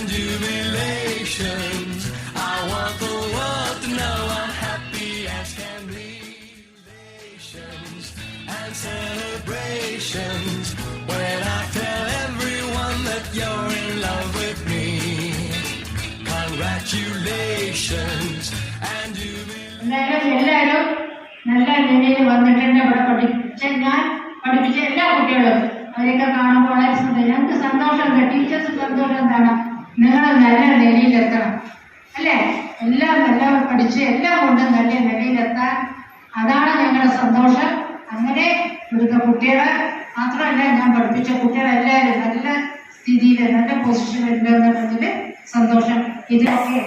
and jubilations. I want the world to know I'm happy as can be. And celebrations when I tell everyone that you're in love with me. Congratulations and എല്ലാവരും നല്ല നിലയിൽ വന്നിട്ടുണ്ട്. ഇവിടെ പഠിപ്പിച്ച എല്ലാ കുട്ടികളും അവരെയൊക്കെ കാണുമ്പോൾ വളരെ ഞങ്ങൾക്ക് സന്തോഷമുണ്ട്. ടീച്ചേഴ്സ് സന്തോഷം എന്താണ്, നിങ്ങൾ നല്ല നിലയിലെത്തണം അല്ലേ? എല്ലാം നല്ല പഠിച്ച് എല്ലാം കൊണ്ടും നല്ല നിലയിലെത്താൻ, അതാണ് ഞങ്ങളുടെ സന്തോഷം. അങ്ങനെ ഇവിടുത്തെ കുട്ടികളെ മാത്രമല്ല, ഞാൻ പഠിപ്പിച്ച കുട്ടികളെല്ലാവരും നല്ല സ്ഥിതിയിൽ നല്ല പൊസിഷനിലുണ്ടെന്നുള്ളതിൽ സന്തോഷം. ഇതൊക്കെ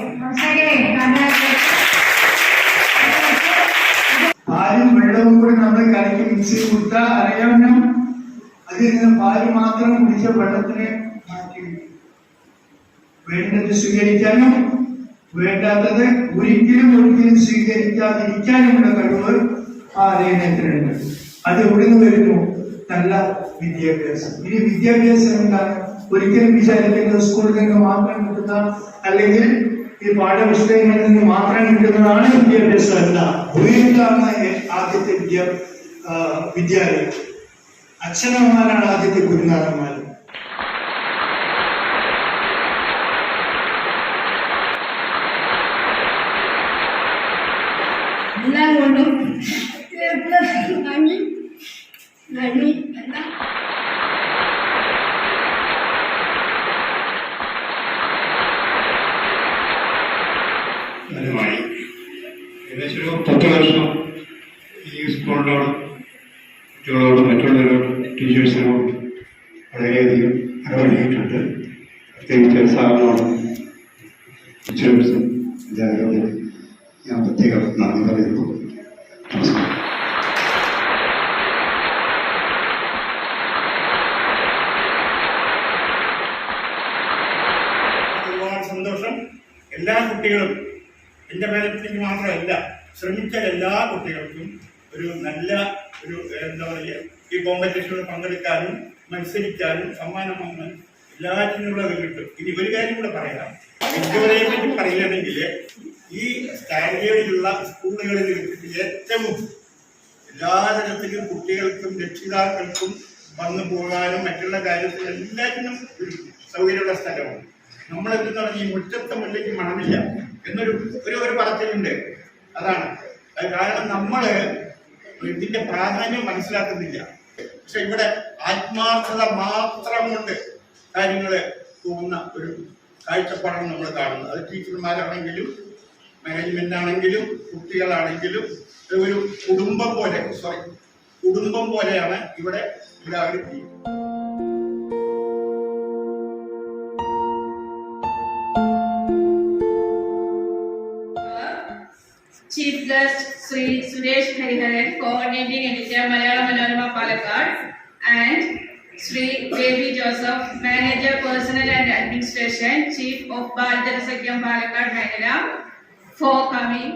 പാലും വെള്ളവും കൂടി നമ്മൾ കലക്കി മിക്സ് ചെയ്ത് കൊടുത്താൽ അറിയാവുന്ന അതിൽ നിന്ന് പാല് മാത്രം കുടിച്ച വെള്ളത്തിനെ മാറ്റി വേണ്ടത് സ്വീകരിക്കാനും വേണ്ടാത്തത് ഒരിക്കലും സ്വീകരിക്കാതിരിക്കാനുമുള്ള കഴിവ് ആ ലേഖനത്തിനുണ്ട്. അത് എവിടുന്ന് വരുന്നു? നല്ല വിദ്യാഭ്യാസം. ഇനി വിദ്യാഭ്യാസം എന്താണ്? ഒരിക്കലും വിചാരിക്കുന്നത് സ്കൂളിൽ നിന്ന് മാത്രം കിട്ടുന്ന അല്ലെങ്കിൽ ഈ പാഠപുസ്തകങ്ങളിൽ നിന്ന് മാത്രം കിട്ടുന്നതാണ് വിദ്യാഭ്യാസം അല്ല. വീട്ടിലാണ് ആദ്യത്തെ വിദ്യാലയം. അച്ഛനമ്മമാരാണ് ആദ്യത്തെ ഗുരുനാഥന്മാർ. എല്ലാം കൊണ്ടും നന്ദി. ഫലമായി ഏകദേശം ഒരു 10 വർഷം ഈ സ്കൂളിനോടും കുട്ടികളോടും മറ്റുള്ളവരോടും ടീച്ചേഴ്സിനോടും വളരെയധികം ഇടപഴകിയിട്ടുണ്ട്. പ്രത്യേകിച്ച് സാറിനോടും ടീച്ചേഴ്സും എല്ലാവരോടും ഞാൻ പ്രത്യേകം നന്ദി പറയുന്നു. നമസ്കാരം. ഒരുപാട് സന്തോഷം. എല്ലാ കുട്ടികളും എൻ്റെ പേരത്തിലേക്ക് മാത്രമല്ല, ശ്രമിച്ച എല്ലാ കുട്ടികൾക്കും ഒരു നല്ല ഒരു എന്താ പറയുക, ഈ കോമ്പറ്റീഷനിൽ പങ്കെടുക്കാനും മത്സരിക്കാനും സമ്മാനം വാങ്ങാൻ എല്ലാറ്റിനുള്ള ഇത് കിട്ടും. ഇനി ഒരു കാര്യം കൂടെ പറയാം. വിദ്യാലയത്തെ പറ്റി പറയുകയാണെങ്കിൽ ഈ സ്റ്റാൻഡേർഡിലുള്ള സ്കൂളുകളിൽ ഏറ്റവും എല്ലാ തരത്തിലും കുട്ടികൾക്കും രക്ഷിതാക്കൾക്കും വന്നു പോകാനും മറ്റുള്ള കാര്യത്തിലും എല്ലാത്തിനും ഒരു സൗകര്യമുള്ള സ്ഥലമാണ്. നമ്മളെന്തെന്ന് പറഞ്ഞാൽ ഈ മുറ്റത്തെ മുല്ലയ്ക്ക് മണമില്ല എന്നൊരു ഒരു പറച്ചിലുണ്ട്. അതാണ് അത്. കാരണം നമ്മള് ഇതിന്റെ പ്രാധാന്യം മനസ്സിലാക്കുന്നില്ല. പക്ഷെ ഇവിടെ ആത്മാർത്ഥത മാത്രം കൊണ്ട് കാര്യങ്ങൾ പോകുന്ന ഒരു കാഴ്ചപ്പാടാണ് നമ്മൾ കാണുന്നത്. അത് ടീച്ചർമാരാണെങ്കിലും മാനേജ്മെന്റ് ആണെങ്കിലും കുട്ടികളാണെങ്കിലും ഒരു കുടുംബം പോലെയാണ് ഇവിടെ എല്ലാവരും ചെയ്യുന്നത്. Chief Guest Sri Suresh Hariharan, Coordinating Editor, Malayalam Manorama Palakkad, and Sri J.B. Joseph, Manager Personnel and Administration, Chief of Bharat Sakyam Palakkad, Manila, for coming.